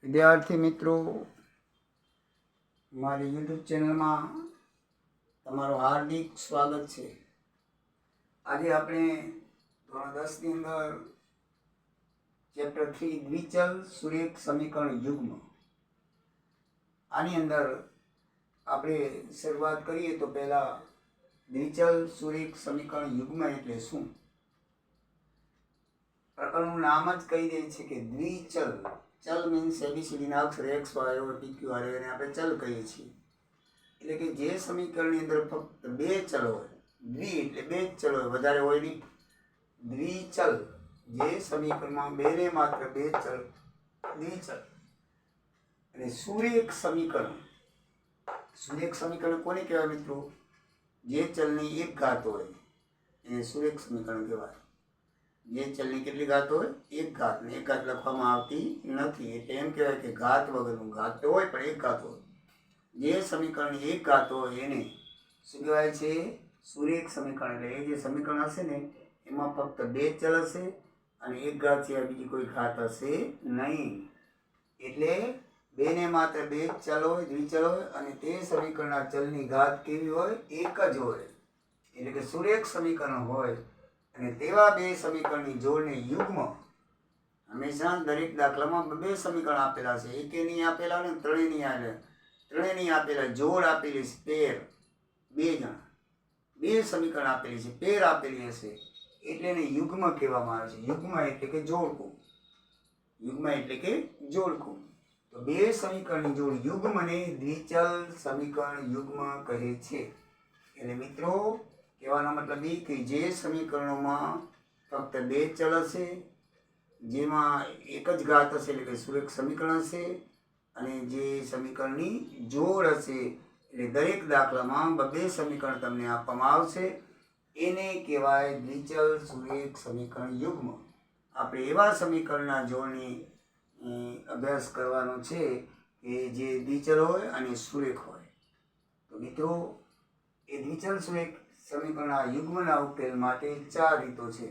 વિદ્યાર્થી મિત્રો, મારી યુટ્યુબ ચેનલમાં તમારું હાર્દિક સ્વાગત છે. આજે આપણે ધોરણ 10ની અંદર ચેપ્ટર 3 દ્વિચલ સુરેખ સમીકરણ યુગ્મ, આની અંદર આપણે શરૂઆત કરીએ તો પહેલાં દ્વિચલ સુરેખ સમીકરણ યુગ્મ એટલે શું? પ્રકરણનું નામ જ કહી દે છે કે દ્વિચલ. ચલ મીન્સ એબીસીડીના અક્ષર એક્સ વાય ઓર પીક્યુ આર એને આપણે ચલ કહીએ છીએ. એટલે કે જે સમીકરણની અંદર ફક્ત બે ચલ હોય, દ્વિ એટલે બે જ ચલ હોય, વધારે હોય નહીં. દ્વિચલ જે સમીકરણમાં બે ને માત્ર બે ચલ, દ્વિચલ. અને સુરેખ સમીકરણ, સુરેખ સમીકરણ કોને કહેવાય મિત્રો? જે ચલની એક ઘાત હોય એને સુરેખ સમીકરણ કહેવાય. જે ચલની કેટલી ઘાત હોય? એક ઘાત. ને એક ઘાત લખવામાં આવતી નથી, એટલે એમ કહેવાય કે ઘાત વગરનું. ઘાત તો હોય પણ એક ઘાત હોય. જે સમીકરણની એક ઘાત હોય એને શું કહેવાય છે? સુરેખ સમીકરણ. એટલે એ જે સમીકરણ હશે ને એમાં ફક્ત બે ચલ હશે અને એક ઘાત સિવાય બીજી કોઈ ઘાત હશે નહીં. એટલે બે ને માત્ર બે જ ચલ હોય, દ્વિચલ હોય, અને તે સમીકરણના ચલની ઘાત કેવી હોય? એક જ હોય. એટલે કે સુરેખ સમીકરણ હોય. અને તેવા બે સમીકરણની જોડને યુગ્મ. હંમેશા દરેક દાખલામાં બે સમીકરણ આપેલા છે, એકે નહીં આપેલા ને ત્રણેય નહીં આપેલા. ત્રણેય નહીં આપેલા, જોડ આપેલી છે, પેર. બે જણા બે સમીકરણ આપેલી છે, પેર આપેલી હશે એટલે એને યુગ્મ કહેવામાં આવે છે. યુગ્મ એટલે કે જોડકું. યુગ્મ એટલે કે જોડકું. તો બે સમીકરણની જોડ યુગ્મને દ્વિચલ સમીકરણ યુગ્મ કહે છે. એટલે મિત્રો કહેવાનો મતલબ એ કે જે સમીકરણોમાં ફક્ત બે ચલ હશે, જેમાં એક જ ઘાત હશે એટલે કે સુરેખ સમીકરણ હશે, અને જે સમીકરણની જોડ હશે એટલે દરેક દાખલામાં બે સમીકરણ તમને આપવામાં આવશે, એને કહેવાય દ્વિચલ સુરેખ સમીકરણ યુગ્મ. આપણે એવા સમીકરણના જોડની અભ્યાસ કરવાનો છે કે જે દ્વિચલ હોય અને સુરેખ હોય. તો મિત્રો એ દ્વિચલ સુરેખ સમીકરણના યુગ્મના ઉકેલ માટે ચાર રીતો છે.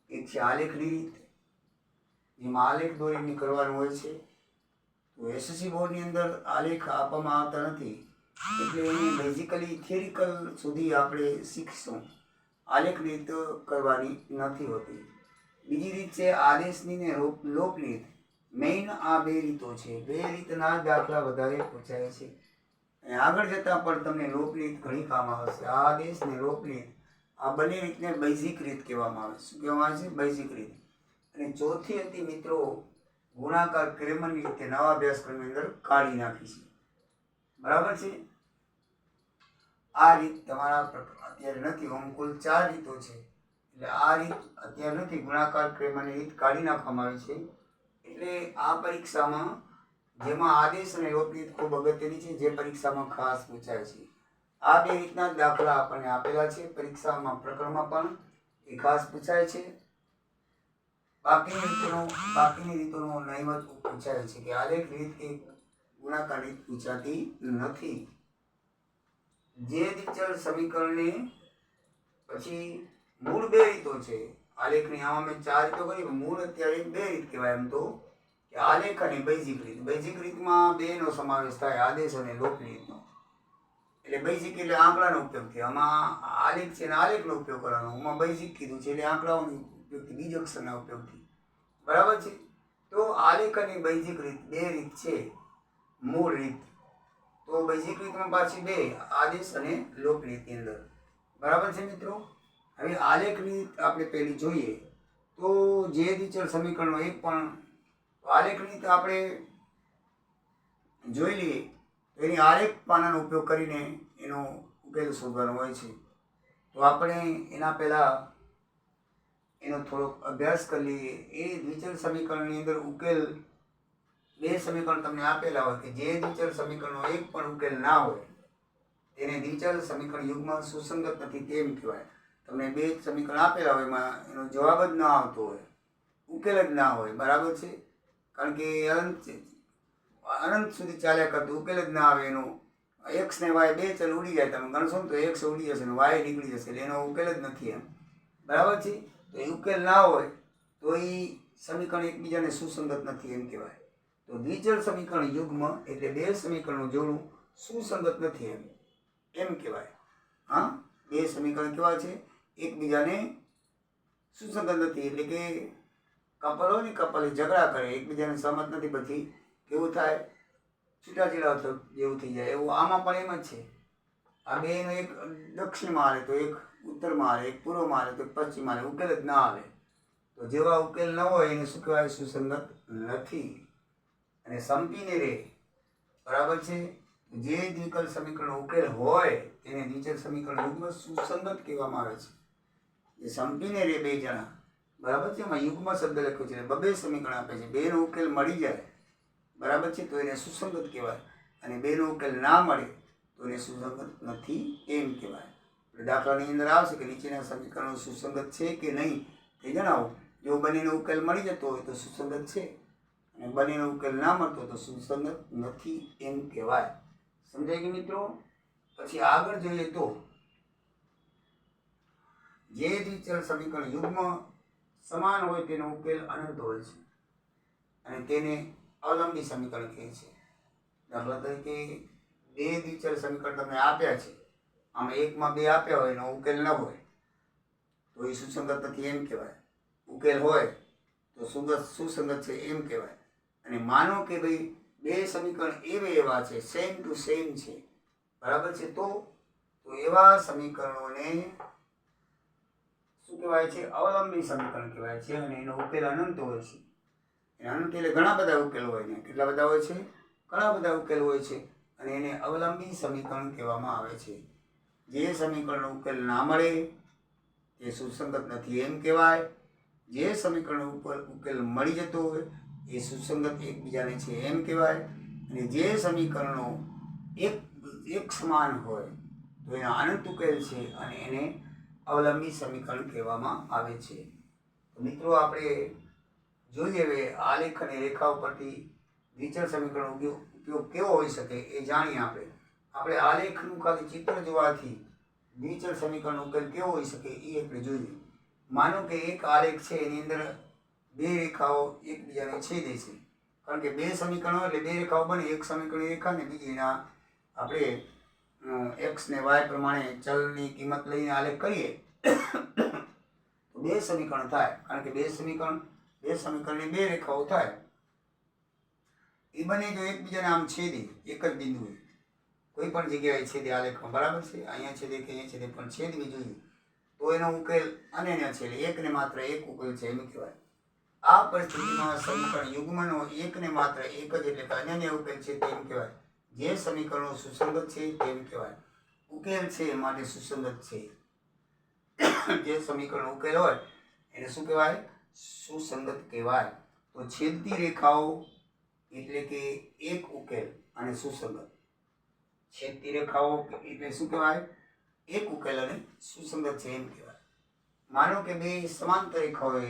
એક છે આલેખની રીત, જેમાં આલેખ દોરીને કરવાનું હોય છે. તો એસએસસી બોર્ડની અંદર આલેખ આપવામાં આવતા નથી, એટલે એને બેઝિકલી થિયરિકલ સુધી આપણે શીખશું. આલેખની રીત કરવાની નથી હોતી. બીજી રીત છે આદેશની ને લોપની રીત. મેઇન આ બે રીતો છે. બે રીતના દાખલા વધારે પૂછાય છે. અને આગળ જતાં પણ તમને લોપની રીત ઘણી કામ આવશે. આ આદેશ ને લોપની રીત, આ બંને રીતને બેઝિક રીત કહેવામાં આવે છે. શું કહેવામાં આવે છે? બેઝિક રીત. અને ચોથી હતી મિત્રો ગુણાકાર ક્રેમરની રીતે નવા અભ્યાસક્રમની અંદર કાઢી નાખી છે. બરાબર છે? આ રીત તમારા અત્યારે નથી. આમ કુલ ચાર રીતો છે, એટલે આ રીત અત્યારે નથી. ગુણાકાર ક્રેમરની રીત કાઢી નાખવામાં આવી છે. એટલે આ પરીક્ષામાં જેમાં આદેશ અને લોપની રીત ખૂબ અગત્યની છે, જે પરીક્ષામાં ખાસ પૂછાય છે. આ બે રીતના દાખલા આપણને આપેલા છે પરીક્ષામાં, પ્રકરણમાં પણ એ ખાસ પૂછાય છે. બાકીની રીતોનો નહીવત પૂછાય છે કે આલેખ રીત કે ગુણાકાર રીત પૂછાતી નથી. જે દ્વિચલ સમીકરણને પછી મૂળ બે રીતો છે આલેખની. આમાં મેં ચાર રીતો કરી, મૂળ અત્યારે બે રીત કહેવાય એમ તો, કે આલેખ અને બેઝિક રીત. બેઝિક રીતમાં બે નો સમાવેશ થાય, આદેશ અને લોપની રીતનો. એટલે બેઝિક એટલે આંકડાનો ઉપયોગ થાય. આમાં આલેખ છે ને આલેખનો ઉપયોગ કરવાનો. આમાં બેઝિક કીધું છે એટલે આંકડાઓનો ઉપયોગથી, બીજ અક્ષરના ઉપયોગથી. બરાબર છે? તો આલેખ અને બેઝિક રીત બે રીત છે, મૂળ રીત. તો બેઝિક રીતમાં પાછી બે, આદેશ અને લોપ રીતની અંદર. બરાબર છે મિત્રો? હવે આલેખ રીત આપણે પહેલી જોઈએ તો જે દ્વિચલ સમીકરણનો એક પણ આલેખ રીત આપણે જોઈ લઈએ તો એની આલેખ પાનાનો ઉપયોગ કરીને એનો ઉકેલ શોધવાનો હોય છે. તો આપણે એના પહેલાં એનો થોડોક અભ્યાસ કરી લઈએ. એ દ્વિચલ સમીકરણની અંદર ઉકેલ, બે સમીકરણ તમને આપેલા હોય કે જે દ્વિચલ સમીકરણનો એક પણ ઉકેલ ના હોય તેને દ્વિચલ સમીકરણ યુગ્મ સુસંગત નથી તેમ કહેવાય. તમને બે સમીકરણ આપેલા હોય, એમાં એનો જવાબ જ ના આવતો હોય, ઉકેલ જ ના હોય. બરાબર છે? કારણ કે અનંત સુધી ચાલ્યા કરતું ઉકેલ જ ના આવે. એનો એક્સ ને વાય બે ચલ ઉડી જાય, તમે ગણશો ને તો એક્સ ઉડી જશે ને વાય નીકળી જશે, એટલે એનો ઉકેલ જ નથી એમ. બરાબર છે? તો એ ઉકેલ ના હોય તો એ સમીકરણ એકબીજાને સુસંગત નથી એમ કહેવાય. તો દ્વિચલ સમીકરણ યુગ્મ એટલે બે સમીકરણનું જોડું સુસંગત નથી એમ કહેવાય. હા, બે સમીકરણ કેવા છે? એકબીજાને સુસંગત નથી, એટલે કે કપલ હોય ને, કપલ ઝઘડા કરે, એકબીજાને સહમત નથી, પછી કેવું થાય? છૂટાછેડા જેવું થઈ જાય. એવું આમાં પણ એમ જ છે. આ બેનો એક દક્ષિણમાં હાલે તો એક ઉત્તરમાં હાલે, એક પૂર્વમાં હાલે તો એક પશ્ચિમમાં હાલે, ઉકેલ જ ના આવે. તો જેવા ઉકેલ ન હોય એને શું કહેવાય? સુસંગત નથી. અને સંપીને રે, બરાબર છે. જે દ્વિકલ સમીકરણ ઉકેલ હોય તેને દ્વિચલ સમીકરણ યુગ્મ સુસંગત કહેવામાં આવે છે. જે સંપીને રે બે જણા, બરાબર છે, એમાં યુગ્મ શબ્દ લખ્યો છે, બબે સમીકરણ આપે છે, બેનો ઉકેલ મળી જાય, બરાબર છે, તો એને સુસંગત કહેવાય. અને બેનો ઉકેલ ના મળે તો એને સુસંગત નથી એમ કહેવાય. દાખલાની અંદર આવશે કે નીચેના સમીકરણો સુસંગત છે કે નહીં તે જણાવો. જો બંનેનો ઉકેલ મળી જતો હોય તો સુસંગત છે, અને બંનેનો ઉકેલ ના મળતો તો સુસંગત નથી એમ કહેવાય. સમજાય કે મિત્રો? પછી આગળ જોઈએ તો જે દ્વિચલ સમીકરણ યુગ્મ સમાન હોય તેનો ઉકેલ અનંત હોય છે, અને તેને અવલંબી સમીકરણ કહે છે. દાખલા તરીકે બે દ્વિચલ સમીકરણ તમને આપ્યા છે, આમાં એકમાં બે આપ્યા હોય એનો ઉકેલ ન હોય તો એ સુસંગત નથી એમ કહેવાય. ઉકેલ હોય તો સુસંગત છે એમ કહેવાય. અને માનો કે ભાઈ બે સમીકરણ એવા છે, સેમ ટુ સેમ છે, બરાબર છે, તો એવા સમીકરણોને શું કહેવાય છે? અવલંબી સમીકરણ કહેવાય છે. અને એનો ઉકેલ અનંત હોય છે. અનંત એટલે ઘણા બધા ઉકેલ હોય ને. કેટલા બધા હોય છે? ઘણા બધા ઉકેલ હોય છે, અને એને અવલંબી સમીકરણ કહેવામાં આવે છે. જે સમીકરણનો ઉકેલ ના મળે તે સુસંગત નથી એમ કહેવાય. જે સમીકરણ ઉપર ઉકેલ મળી જતો હોય એ સુસંગત એકબીજાને છે એમ કહેવાય. અને જે સમીકરણો એક સમાન હોય તો એના અનંત ઉકેલ છે, અને એને અવલંબી સમીકરણ કહેવામાં આવે છે. તો મિત્રો આપણે જોઈએ હવે આલેખ અને રેખા ઉપરથી દ્વિચલ સમીકરણ ઉપયોગ કેવો હોઈ શકે એ જાણીએ. આપણે આલેખનું ખાલી ચિત્ર જોવાથી દ્વિચલ સમીકરણ ઉકેલ કેવો હોઈ શકે એ આપણે જોઈએ. માનો કે એક આલેખ છે, એની અંદર બે રેખાઓ એકબીજાને છેદે છે. કારણ કે બે સમીકરણો એટલે બે રેખાઓ બને. એક સમીકરણ રેખા ને બીજી એના આપણે એક્સ ને વાય પ્રમાણે ચલની કિંમત લઈને આલેખ કરીએ તો બે સમીકરણ થાય. કારણ કે બે સમીકરણની બે રેખાઓ થાય. એ બંને જો એકબીજાને આમ છેદે, એક જ બિંદુએ કોઈ પણ જગ્યાએ છેદે આલેખમાં, બરાબર છે, અહીંયા છેદે કે અહીંયા છેદે, પણ છેદવી જોઈએ, તો એનો ઉકેલ અનન્ય છે, એકને માત્ર એક ઉકેલ છે એમ કહેવાય. આ પરિસ્થિતિમાં સમીકરણ યુગ્મનો એકને માત્ર એક જ એટલે કે અનન્ય ઉકેલ છે તેમ કહેવાય. જે સમીકરણો સુસંગત છે તેમ કહેવાય. ઉકેલ છે માટે સુસંગત છે. જે સમીકરણ ઉકેલ હોય એને શું કહેવાય? સુસંગત કહેવાય. તો છેદતી રેખાઓ એટલે કે એક ઉકેલ અને સુસંગત. છેદતી રેખાઓ એટલે શું કહેવાય? એક ઉકેલ અને સુસંગત છે એમ કહેવાય. માનો કે બે સમાંતર રેખાઓ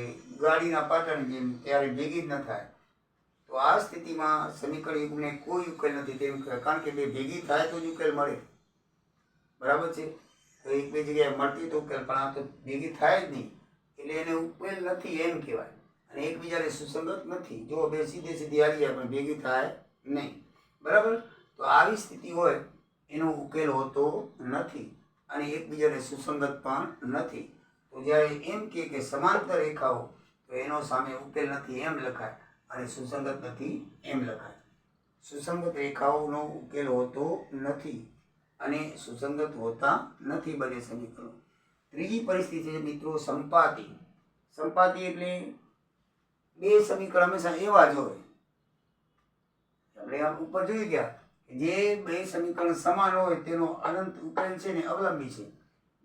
ગાડીના પાટાની જેમ ત્યારે ભેગી જ ન થાય, તો આ સ્થિતિમાં સમીકરણ યુગ્મને કોઈ ઉકેલ નથી તેમ કહેવાય. કારણ કે બે ભેગી થાય તો જ ઉકેલ મળે, બરાબર છે. તો એક બે જગ્યાએ મળતી તો ઉકેલ, પણ આ તો ભેગી થાય જ નહીં, એટલે એને ઉકેલ નથી એમ કહેવાય. અને એકબીજાને સુસંગત નથી. જો બે સીધે સીધી આવી જાય પણ ભેગી થાય નહીં, બરાબર. તો આવી સ્થિતિ હોય એનો ઉકેલ હોતો નથી, અને એકબીજાને સુસંગત પણ નથી. તો જ્યારે એમ કે સમાંતર રેખાઓ, તો એનો સામે ઉકેલ નથી એમ લખાય, અને સુસંગત નથી એમ લખાય. સુસંગત રેખાઓનો ઉકેલ હોતો નથી, અને સુસંગત હોતા નથી બંને સમીકરણો. ત્રીજી પરિસ્થિતિ છે મિત્રો સંપાતી. સંપાતી એટલે બે સમીકરણ હંમેશા એવા જ હોય. આપણે આમ ઉપર જોઈ ગયા જે બે સમીકરણ સમાન હોય તેનો અનંત ઉકેલ છે ને અવલંબી છે.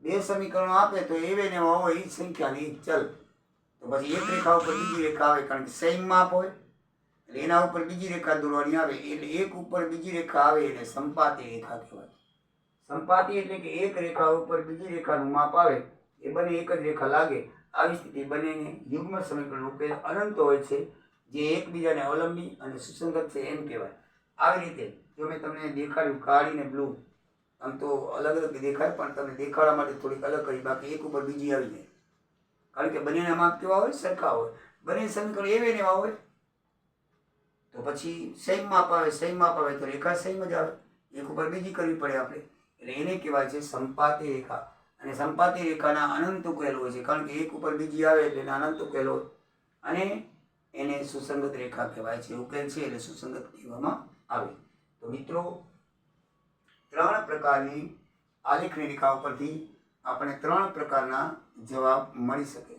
બે સમીકરણો આપે તો એવે ને એવા હોય, એ જ સંખ્યાની એક ચલ. તો પછી એક રેખા ઉપર બીજી રેખા આવે, કારણ કે સેમ માપ હોય એટલે એના ઉપર બીજી રેખા દોરવાની આવે, એટલે એક ઉપર બીજી રેખા આવે એટલે સંપાતી રેખા કહેવાય. સંપાતી એટલે કે એક રેખા ઉપર બીજી રેખાનું માપ આવે, એ બંને એક જ રેખા લાગે. આવી સ્થિતિ બંનેને યુગ્મ સમીકરણ ઉકેલ અનંત હોય છે, જે એકબીજાને અવલંબી અને સુસંગત છે એમ કહેવાય. આવી રીતે જો મેં તમને દેખાડ્યું કાળી ને બ્લુ, આમ તો અલગ અલગ દેખાય, પણ તમને દેખાડવા માટે થોડીક અલગ કરી, બાકી એક ઉપર બીજી આવી જાય. કારણ કે બંનેના માપ કેવા હોય? સરખા હોય. બંને સમીકરણ એવે ને એવા હોય, તો પછી સેમ માપ આવે, સેમ માપ આવે તો રેખા સેમ જ આવે, એક ઉપર બીજી કરવી પડે આપણે. એટલે એને કહેવાય છે સંપાતી રેખા. અને સંપાતી રેખાના અનંત ઉકેલ હોય છે, કારણ કે એક ઉપર બીજી આવે એટલે એના અનંત ઉકેલ હોય, અને એને સુસંગત રેખા કહેવાય છે. ઉકેલ છે એટલે સુસંગત કહેવામાં આવે. તો મિત્રો, 3 પ્રકારની આલેખની રેખા ઉપરથી આપણે 3 પ્રકારના જવાબ મળી શકે.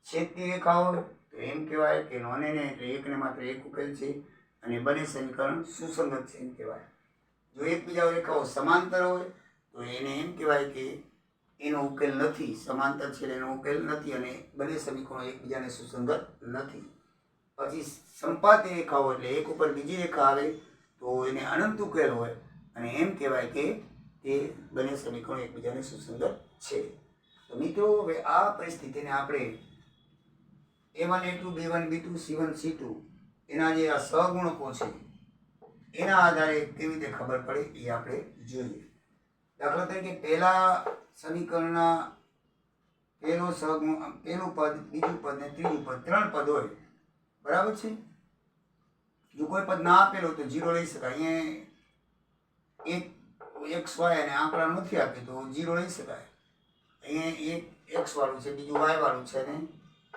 છેદની રેખા હોય તો એમ કહેવાય કે નોને એટલે એકને માત્ર એક ઉકેલ છે, અને બંને સમીકરણ સુસંગત છે એમ કહેવાય. જો એકબીજા રેખાઓ સમાંતર હોય તો એને એમ કહેવાય કે એનો ઉકેલ નથી, સમાંતર છે એનો ઉકેલ નથી, અને બંને સમીકરણો એકબીજાને સુસંગત નથી. પછી સંપાતી રેખાઓ એટલે એક ઉપર બીજી રેખા આવે તો એને અનંત ઉકેલ હોય, અને એમ કહેવાય કે તે બંને સમીકરણો એકબીજાને સુસંગત છે. તો મિત્રો, હવે આ પરિસ્થિતિને આપણે A1 A2 B1 B2 C1 C2 એના જે આ સહગુણકો છે એના આધારે કેવી રીતે ખબર પડે એ આપણે જોઈએ. દાખલા તરીકે પહેલા સમીકરણના પહેલું પદ, બીજું પદ ને ત્રીજું પદ, 3 પદ હોય, બરાબર છે. જો કોઈ પદ ના આપેલો તો 0 લઈ શકાય. અહીંયા એક x y અને આંકડા નથી આપે તો 0 લઈ શકાય. અહીંયા એક x વાળું છે, બીજું y વાળું છે, અને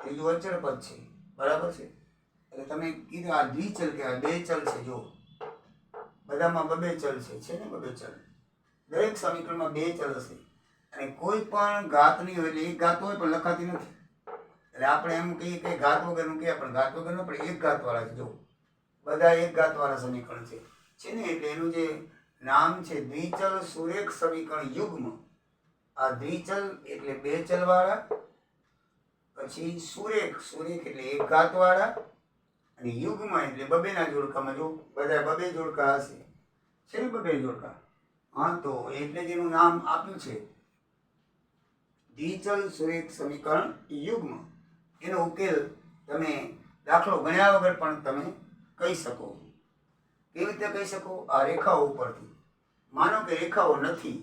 ત્રીજું અચળ પદ છે, બરાબર છે. એટલે તમે કીધું આ દ્વિચલ કહેવાય, 2 ચલ છે. જો બધામાં 2 ચલ છે ને, 2 ચલ. દરેક સમીકરણમાં 2 ચલ હશે, અને કોઈ પણ ઘાત નહીં હોય, એટલે એક ઘાત હોય પણ લખાતી નથી. એટલે આપણે એમ કહીએ કે ઘાત વગરનું કહે, પણ ઘાત વગરનું પણ એક ઘાત વાળા છે. જો બધા એક ઘાત વાળા સમીકરણ છે ને, એટલે એનું જે નામ છે દ્વિચલ સુરેખ સમીકરણ યુગ્મ. આ દ્વિચલ એટલે 2 ચલ વાળા, પછી સુરેખ એટલે એક ઘાત વાળા, અને યુગ્મ એટલે 2 ના જોડકામાં. જો બધા 2 જોડકા હશે, છે ને, 2 જોડકા. હા, તો એટલે જ એનું નામ આપ્યું છે દ્વિચલ સુરેખ સમીકરણ યુગ્મ. એનો ઉકેલ તમે દાખલો ગણ્યા વગર પણ તમે કહી શકો. કેવી રીતે કહી શકો? આ રેખાઓ ઉપરથી. માનો કે રેખાઓ નથી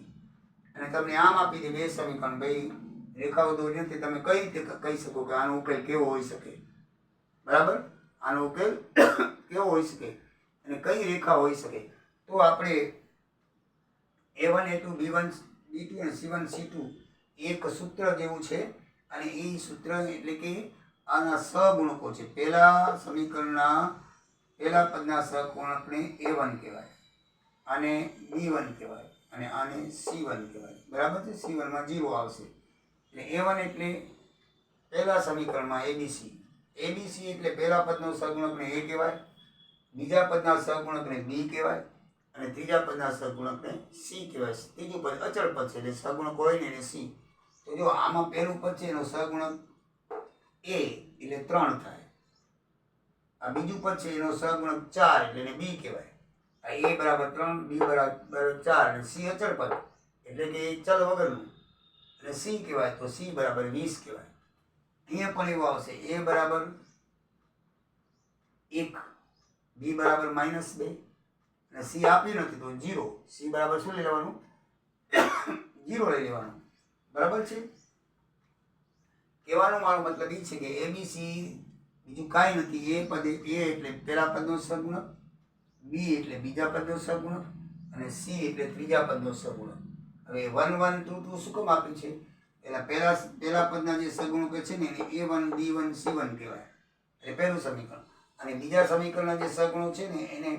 અને તમને આમ આપી દે 2 સમીકરણ, ભાઈ રેખાઓ દોરી નથી, તમે કઈ રીતે કહી શકો કે આનો ઉકેલ કેવો હોઈ શકે? બરાબર, આનો ઉકેલ કેવો હોઈ શકે અને કઈ રેખા હોઈ શકે? તો આપણે A1 A2 B1 B2 અને C1 C2 એક સૂત્ર જેવું છે, અને એ સૂત્ર એટલે કે આના સહગુણકો છે. પહેલા સમીકરણના પહેલા પદના સહગુણકને A1 કહેવાય, આને B1 કહેવાય, અને આને C1 કહેવાય. બરાબર છે. C1 માં 0 આવશે. એટલે A1 એટલે પહેલા સમીકરણમાં ABC એટલે પહેલા પદનો સહગુણકને A કહેવાય, બીજા પદના સહગુણકને B કહેવાય, અને ત્રીજા પદના સહગુણકને C કહેવાય. ત્રીજું પદ અચળ પદ છે, એટલે સહગુણક હોય ને એને C. તો જો આમાં પહેલું પદ છે એનો સહગુણક A એટલે 3 થાય. આ બીજું પદ છે એનો સહગુણક 4 એટલે એને B કહેવાય. આ A બરાબર 3, B બરાબર 4, અને C અચળ પદ એટલે કે ચલ વગરનું, અને C કહેવાય, તો C બરાબર 20 કહેવાય. અહીંયા પણ એવું આવશે, A બરાબર 1, B બરાબર -2, અને C આપ્યું નથી તો 0. C બરાબર શું લઈ લેવાનું? 0 લઈ લેવાનું. બરાબર છે. કહેવાનો મારો મતલબ એ છે કે ABC બીજું કાંઈ નથી. A એટલે પહેલા પદનો સહગુણક, B એટલે બીજા પદનો સહગુણક, અને C એટલે ત્રીજા પદનો સહગુણક. હવે 1 1 2 2 શું કામ આપ્યું છે? એટલે પહેલા પદના જે સહગુણકો છે ને એને A1 B1 C1 કહેવાય, એટલે પહેલું સમીકરણ. અને બીજા સમીકરણના જે સહગુણક છે ને એને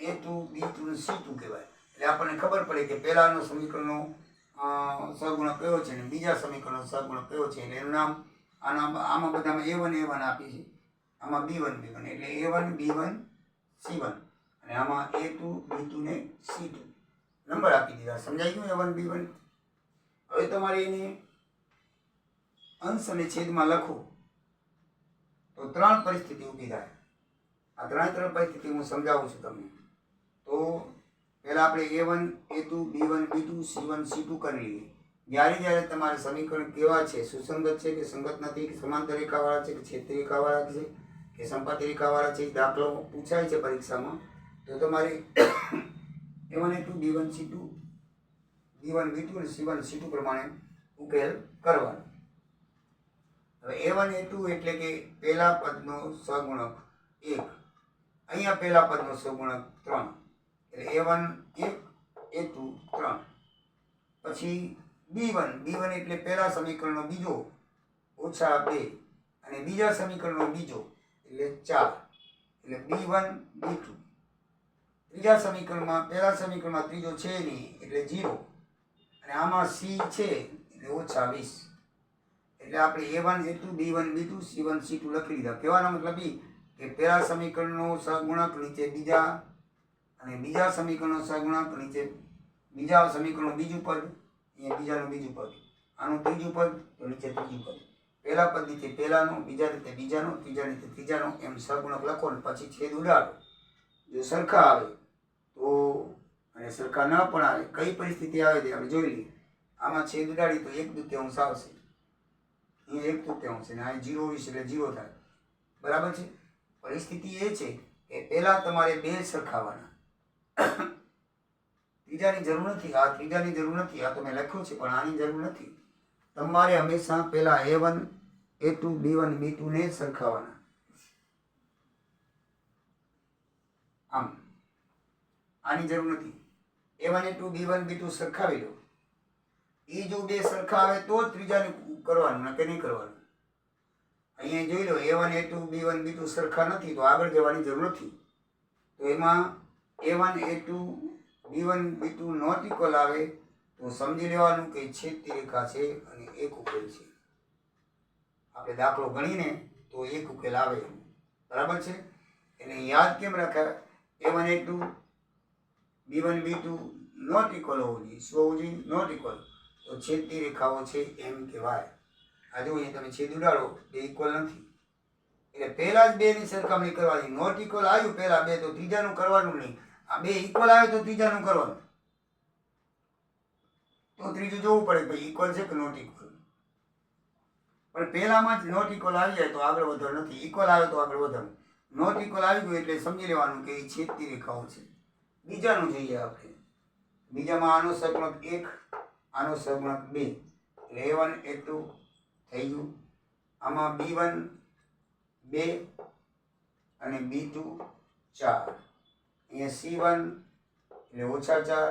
A2 B2 C2 કહેવાય. એટલે આપણને ખબર પડે કે પહેલાનો સમીકરણનો સહગુણક કયો છે ને બીજા સમીકરણનો સહગુણક કયો છે. એટલે એનું નામ આમાં બધામાં A1 આપી છે, આમાં B1 એટલે A1 B1 C1, અને આમાં A2 B2 ને C2 નંબર આપી દીધા. સમજાઈ ગયું? A1 B1. હવે તમારે એને અંશ અને છેદમાં લખો તો 3 પરિસ્થિતિ ઊભી થાય. આ 3 પરિસ્થિતિ હું સમજાવું છું તમને. તો પહેલા આપણે A1 A2 B1 B2 C1 C2 કરી લઈએ. જ્યારે તમારે સમીકરણ કેવા છે, સુસંગત છે કે સંગત નથી, કે સમાંતર રેખાવાળા છે કે છેદની રેખાવાળા છે કે સંપાતી રેખાવાળા છે, દાખલો પૂછાય છે પરીક્ષામાં, તો તમારે A1 A2 B1 C2 B1 B2 અને C1 C2 પ્રમાણે ઉકેલ કરવાનો. હવે A1 A2 એટલે કે પહેલા પદનો સહગુણક 1, અહીંયા પહેલા પદનો સહગુણક 3 એટલે a1 1 a2 3 પછી b1 એટલે પહેલા સમીકરણનો બીજો ઓછા 2 અને બીજા સમીકરણનો બીજો એટલે 4 એટલે b1 b2 ત્રીજા સમીકરણમાં પહેલા સમીકરણમાં ત્રીજો છે નહીં એટલે 0 અને આમાં c છે એટલે ઓછા 20 એટલે આપણે a1 a2 b1 b2 c1 c2 લખી લીધા. કહેવાનો મતલબ એ કે પહેલા સમીકરણનો સહગુણક નીચે બીજા અને બીજા સમીકરણનો સહગુણક નીચે બીજા સમીકરણનું બીજું પદ, અહીંયા બીજાનું બીજું પદ, આનું ત્રીજું પદ તો નીચે ત્રીજું પદ, પહેલા પદ નીચે પહેલાનું, બીજા રીતે બીજાનું, ત્રીજા રીતે ત્રીજાનું, એમ સહગુણક લખો ને પછી છેદ ઉડાડો. જો સરખા આવે તો અને સરખા ન પણ આવે, કઈ પરિસ્થિતિ આવે તે આપણે જોઈ લઈએ. આમાં છેદ ઉડાડી તો 1/2 આવશે, અહીંયા 1/2 છે ને આ 0 20 એટલે 0 થાય. બરાબર છે. પરિસ્થિતિ એ છે કે પહેલા તમારે બે સરખાવાના, ત્રીજાની જરૂર નથી. આ ત્રીજાની જરૂર નથી, આ તો મેં લખ્યું છે પણ આની જરૂર નથી. તમારે હંમેશા પહેલા a1 a2 b1 b2 ને સરખાવાના. આમ આની જરૂર નથી. a1 a2 b1 b2 સરખાવી લો. એ જો બે સરખા આવે તો જ ત્રીજાને કરવાનું, નકે નહીં કરવાનું. અહીંયા જોઈ લો a1 a2 b1 b2 સરખા નથી તો આગળ જવાની જરૂર નથી. તો એમાં a1 a2 b1 b2 not equal આવે તો સમજી લેવાનું કે છેદતી રેખા છે અને એક ઉકેલ છે. આપણે દાખલો ગણીને તો એક ઉકેલ આવે. બરાબર છે. એને યાદ કેમ રાખ્યા? a1 a2 b1 b2 not equal હોવું જોઈએ. શું હોવું જોઈએ? Not equal. તો છેદતી રેખાઓ છે એમ કહેવાય. આ જો અહીંયા તમે છેદ ઉડાડો બે ઇક્વલ નથી એટલે પહેલા જ બે ની સરખામણી કરવાની. નોટ ઇક્વલ આવ્યું પહેલા બે તો ત્રીજાનું કરવાનું નહીં. આ બે ઇક્વલ આવે તો ત્રીજાનું કરવાનું. તો ત્રીજું જોવું પડે ભાઈ ઇક્વલ છે કે નોટ ઇક્વલ. પણ પહેલામાં જ નોટ ઇક્વલ આવી જાય તો આગળ વધવાનું નથી. ઇક્વલ આવે તો આગળ વધવાનું. નોટ ઇક્વલ આવી ગયું એટલે સમજી લેવાનું કે એ છેદતી રેખાઓ છે. બીજાનું જોઈએ આપણે. બીજામાં આનો સહગુણક 1 આનો સહગુણક 2 એટલે a1 a2 થઈ ગયું. આમાં b1 2 અને b2 4. અહીંયા c1 એટલે ઓછા 4,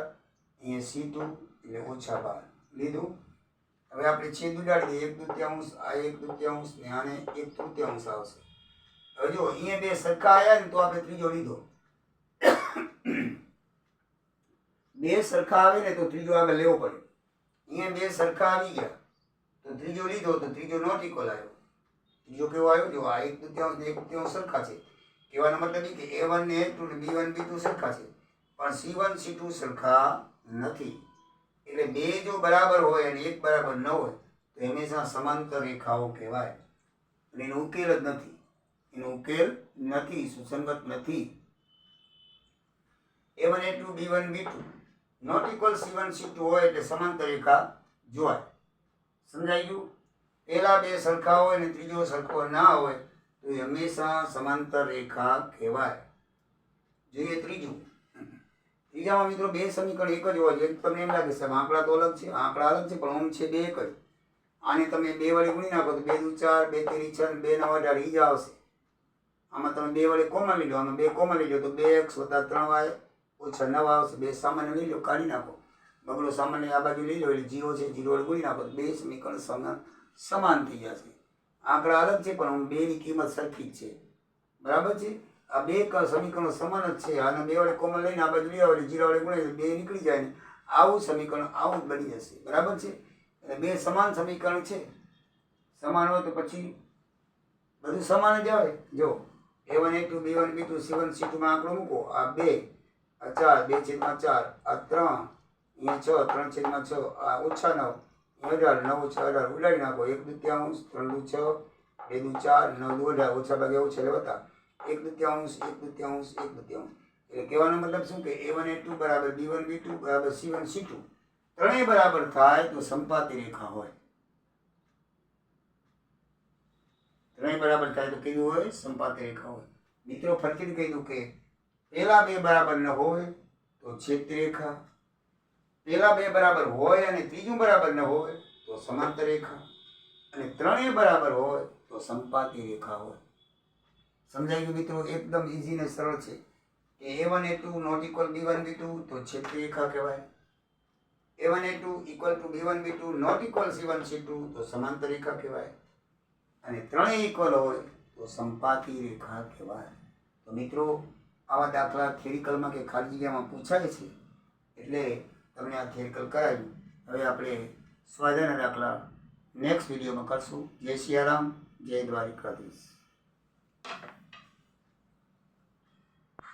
અહીંયા c2 એટલે ઓછા 12 લીધું. હવે આપણે છેદ ઉડાડી દઈએ 1/2 આ 1/2 ને આને 1/3 આવશે. હવે જો અહીંયા બે સરખા આવ્યા ને તો આપણે ત્રીજો લીધો. બે સરખા આવે ને તો ત્રીજો આગળ લેવો પડે. અહીંયા બે સરખા આવી ગયા તો ત્રીજો લીધો તો ત્રીજો નોટ ઇક્વલ આવ્યો. ત્રીજો કેવો આવ્યો? જો આ 1/2 ને 1/3 સરખા છે. કહેવાનો મતલબ એ કે a1 ને a2 ને b1 b2 સરખા છે પણ c1 c2 સરખા નથી. એટલે બે જો બરાબર હોય અને એક બરાબર ન હોય તો હંમેશા સમાંતર રેખાઓ કહેવાય. અને એનો ઉકેલ જ નથી. એનો ઉકેલ નથી, સુસંગત નથી. a1 a2 b1 b2 not equal c1 c2 હોય એટલે સમાંતર રેખા જોવાય. સમજાઈ ગયું? પહેલા બે સરખા હોય અને ત્રીજો સરખો ના હોય તો એ હંમેશા સમાંતર રેખા કહેવાય. જોઈએ ત્રીજું. ત્રીજામાં મિત્રો બે સમીકરણ એક જ હોય છે. તમને એમ લાગે છે આંકડા તો અલગ છે, આંકડા અલગ છે પણ ઓમ છે બે એક જ. આને તમે બે વડે ગુણી નાખો તો 2 × 4 2 × 6 2 × 9 18 ઈ જ આવશે. આમાં તમે બે વડે કોમન લઈ લો, આમાં બે કોમન લઈ લો તો 2x + 3y ઓછા 9 આવશે. બે સામાન્ય લઈ લો, કાઢી નાખો. બગડો સામાન્ય આ બાજુ લઈ લો એટલે 0 છે, 0 વડે ગુણી નાખો તો બે સમીકરણ સમાન થઈ જશે. આંકડા અલગ છે પણ બેની કિંમત સરખી જ છે. બરાબર છે. આ બે સમીકરણો સમાન જ છે. આને બે વડે કોમન લઈને આ બાજુ લઈ આવો એટલે 0 વડે ગુણે બે નીકળી જાય ને આવું સમીકરણ આવું જ બની જશે. બરાબર છે. એટલે બે સમાન સમીકરણ છે. સમાન હોય તો પછી બધું સમાન જ આવે. જો a1 a2 b1 b2 c1 c2 માં આંકડો મૂકો. આ 2 આ 4 2/4 આ 3 અહીંયા 6 3/6 આ ઓછા 9 18 9 ઓછા 18 ઉડાડી નાખો. 1/2 3 6 2 4 9 18 ઓછા ભાગે ઓછા એટલે વત્તા 1/2 1/2 1/2. એટલે કહેવાનો મતલબ શું કે a1 a2 બરાબર b1 b2 બરાબર c1 c2 ત્રણેય બરાબર થાય તો સંપાતી રેખા હોય. ત્રણેય બરાબર થાય તો કેવી હોય? સંપાતી રેખા હોય. મિત્રો ફરીથી કહી દઉં કે પહેલા બે બરાબર ન હોય તો છેદતી રેખા, પહેલા બે બરાબર હોય અને ત્રીજું બરાબર ન હોય તો સમાંતર રેખા, અને ત્રણેય બરાબર હોય તો સંપાતી રેખા હોય. સમજાઈ ગયું મિત્રો? એકદમ ઇઝી ને સરળ છે કે A1 A2 not equal B1 B2 તો છેદતી રેખા કહેવાય. A1 A2 equal to B1 B2 not equal C1 C2 તો સમાંતર રેખા કહેવાય. અને ત્રણેય ઇક્વલ હોય તો સંપાતી રેખા કહેવાય. તો મિત્રો આવા દાખલા થિયરિકલમાં કે ખાલી જગ્યામાં પૂછાય છે એટલે તમને આ થિયરિકલ કરાવ્યું. હવે આપણે સ્વાધ્યાયના દાખલા નેક્સ્ટ વિડીયોમાં કરશું. જય સિયારામ, જય દ્વારિકાધીશ.